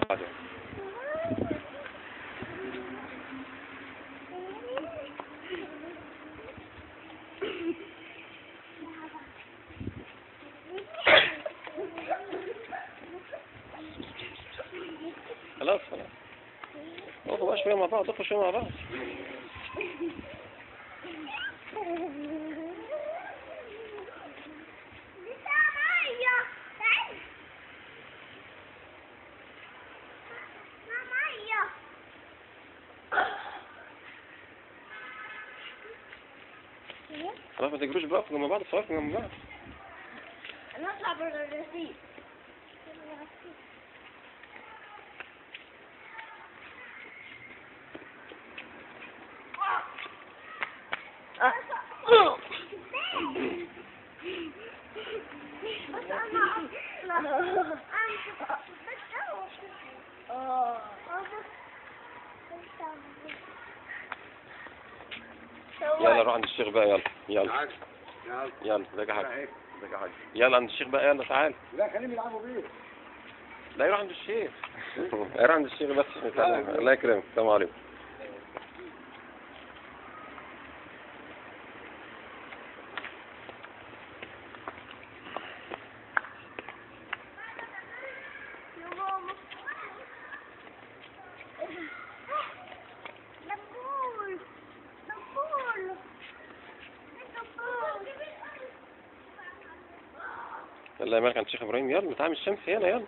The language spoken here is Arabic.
بعده. خلاص خلاص. اقفوا بقى شوية مع بعض، اقفوا شوية مع بعض. خلاص ما تجروش بقى، اقفوا جنب بعض، اتصوروا جنب بعض. نطلع بره الرصيف. يلا روح عند الشيخ بقى، يلا يلا يلا يلا. ازيك يا حاج؟ ازيك يا حاج؟ يلا عند الشيخ بقى، يلا تعال. لا خليهم يلعبوا بيه. لا يروح عند الشيخ. يروح عند الشيخ بس. الله يكرمك. السلام عليكم. يلا يا مالك عند الشيخ ابراهيم، يلا تعال من الشمس، يلا يلا.